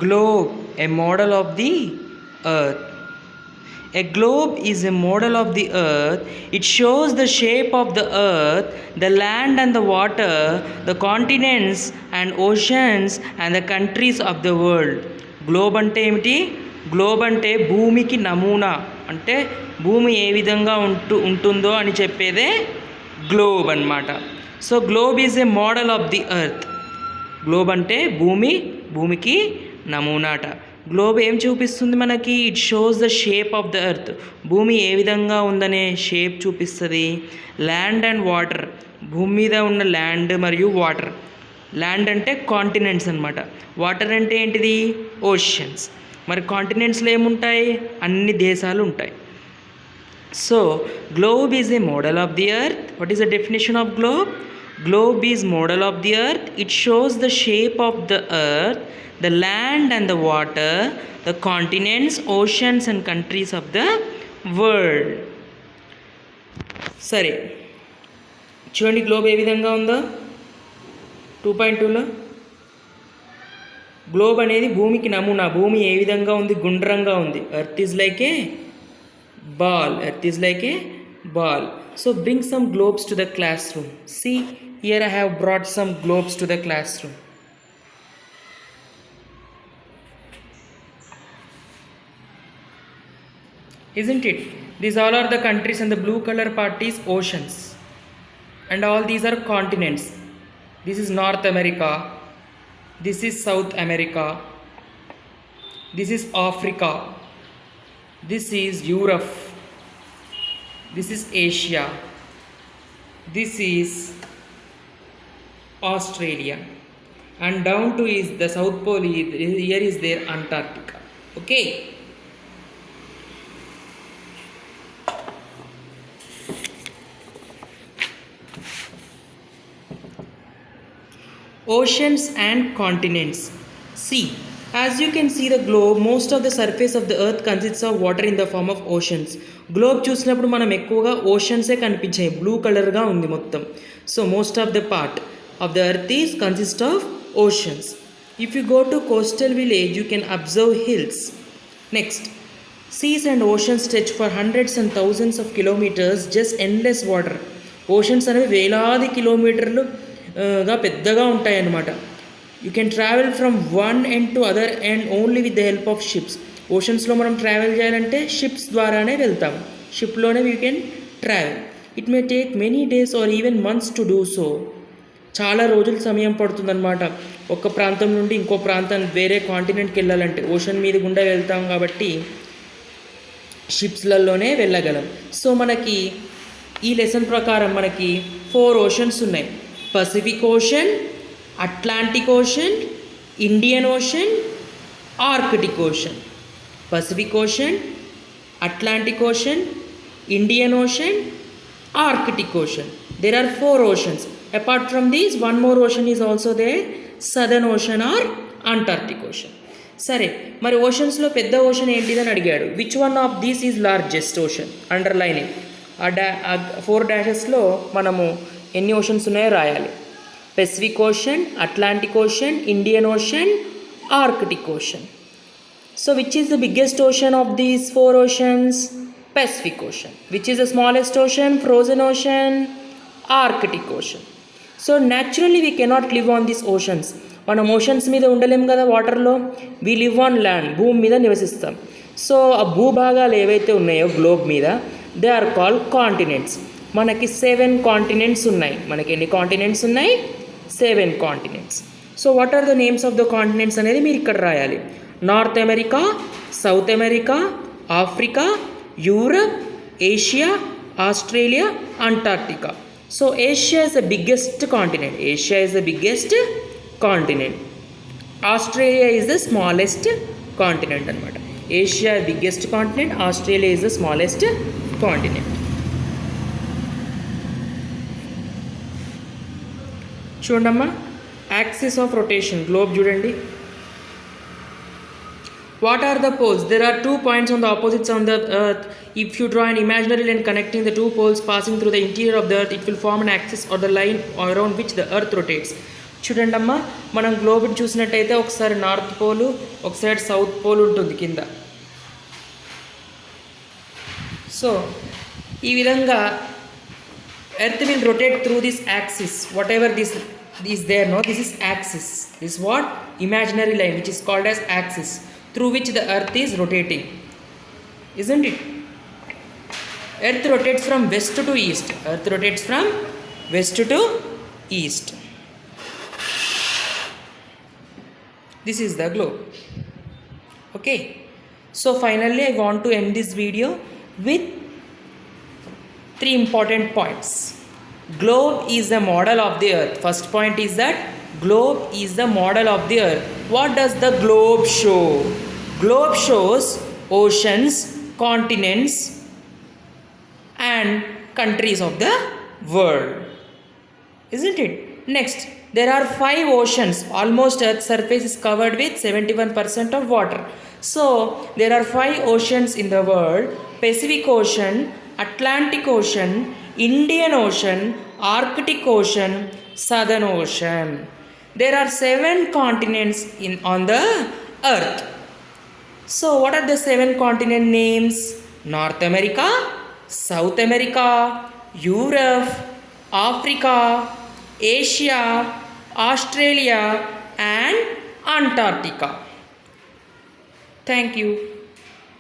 Globe, a model of the earth. A globe is a model of the earth. It shows the shape of the earth, the land and the water, the continents and oceans and the countries of the world. Globe అంటే ఏమిటి? Globe అంటే భూమికి నమూనా, అంటే భూమి ఏ విధంగా ఉంటుందో అని చెప్పేదే గ్లోబ్ అన్నమాట. So globe is a model of the earth. Globe అంటే భూమికి నమూనాట. గ్లోబ్ ఏం చూపిస్తుంది మనకి? It shows the shape of the earth. భూమి ఏ విధంగా ఉందనే షేప్ చూపిస్తుంది. ల్యాండ్ అండ్ వాటర్, భూమి మీద ఉన్న ల్యాండ్ మరియు వాటర్. ల్యాండ్ అంటే కాంటినెంట్స్ అనమాట. వాటర్ అంటే ఏంటిది? ఓషన్స్. మరి కాంటినెంట్స్లో ఏముంటాయి? అన్ని దేశాలు ఉంటాయి. So globe is a model of the earth. What is the definition of globe? Globe is model of the earth. It shows the shape of the earth, the land and the water, the continents, oceans and countries of the world. సరే, చూడండి globe ఏ విధంగా ఉందో 2.2లో. Globe అనేది భూమికి నమూనా. భూమి ఏ విధంగా ఉంది? గుండ్రంగా ఉంది. Earth is like A ball. Earth is like A ball. So bring some globes to the classroom. See, here I have brought some globes to the classroom. Isn't it? These all are the countries, and the blue color part is oceans. And all these are continents. This is North America. This is South America. This is Africa. This is Europe. This is Asia. This is Australia. And down to is the South Pole. Here is their Antarctica. Okay. Oceans and continents. See, as you can see the globe, most of the surface of the earth consists of water in the form of oceans. Globe చూసినప్పుడు మనం ఎక్కువగా ఓషన్సే కనిపించాయి. Blue కలర్గా ఉంది మొత్తం. So most of the part of the earth is consist of oceans. If you go to coastal village you can observe hills. Next, seas and oceans stretch for hundreds and thousands of kilometres, just endless water. Oceans అనేవి వేలాది కిలోమీటర్లుగా పెద్దగా ఉంటాయన్నమాట. You can travel from one end to other end only with the help of ships. ఓషన్స్లో మనం travel చేయాలంటే ships ద్వారానే వెళ్తాం. షిప్లోనే you can travel. It may take many days or even months to do so. చాలా రోజుల సమయం పడుతుందన్నమాట ఒక ప్రాంతం నుండి ఇంకో ప్రాంతం, వేరే కాంటినెంట్కి వెళ్ళాలంటే. ఓషన్ మీద గుండా వెళ్తాం కాబట్టి షిప్స్లలోనే వెళ్ళగలం. సో మనకి ఈ లెసన్ ప్రకారం మనకి 4 ఓషన్స్ ఉన్నాయి. Pacific ocean, Atlantic ocean, Indian ocean, Arctic ocean. Pacific Ocean, Atlantic Ocean, Indian Ocean, Arctic Ocean. There are 4 oceans. Apart from these, one more ocean is also there, Southern Ocean or Antarctic Ocean. సరే, మరి ఓషన్స్లో పెద్ద ocean ఏంటిదని అడిగాడు. Which one of these is largest ocean? Underline it. ఆ 4 డాషెస్లో మనము ఎన్ని oceans ఉన్నాయో రాయాలి. Pacific ocean, Atlantic ocean, Indian ocean, Arctic ocean. So which is the biggest ocean of these 4 oceans? Pacific Ocean. Which is the smallest ocean? Frozen Ocean, Arctic Ocean. So naturally we cannot live on these oceans. మనం oceans మీద ఉండలేం కదా వాటర్లో. We live on land, భూమి మీద నివసిస్తాం. So ఆ భూభాగాలు ఏవైతే ఉన్నాయో గ్లోబ్ మీద, దే ఆర్ కాల్డ్ కాంటినెంట్స్. మనకి 7 కాంటినెంట్స్ ఉన్నాయి. మనకి ఎన్ని కాంటినెంట్స్ ఉన్నాయి? 7 continents. So what are the names of the continents అనేది మీరు ఇక్కడ రాయాలి. North America, South America, Africa, Europe, Asia, Australia, Antarctica. So Asia is the biggest continent. Asia is the biggest continent. Australia is the smallest continent అనమాట. Asia biggest continent, Australia is the smallest continent. చూడమ్మా, axis of rotation globe చూడండి. What are the poles? There are 2 points on the opposites on the earth. If you draw an imaginary line connecting the 2 poles passing through the interior of the earth, it will form an axis or the line around which the earth rotates. చూడండి అమ్మా, మనం గ్లోబ్ని చూసినట్టయితే ఒకసారి north pole, ఒక side south pole ఉంటుంది కింద. So ఈ విధంగా earth will rotate through this axis, what ever this is there, no, this is axis, this is what imaginary line which is called as axis through which the earth is rotating, isn't it? Earth rotates from west to east, earth rotates from west to east. This is the globe. Okay, so finally I want to end this video with 3 important points. Globe is the model of the earth. First point is that globe is the model of the earth. What does the globe show? Globe shows oceans, continents and countries of the world, isn't it? Next, there are 5 oceans. Almost earth's surface is covered with 71% of water. So there are 5 oceans in the world: Pacific Ocean, Atlantic Ocean, Indian Ocean, Arctic Ocean, Southern Ocean. There are 7 continents on the earth. So what are the 7 continent names? North America, South America, Europe, Africa, Asia, Australia and Antarctica. Thank you.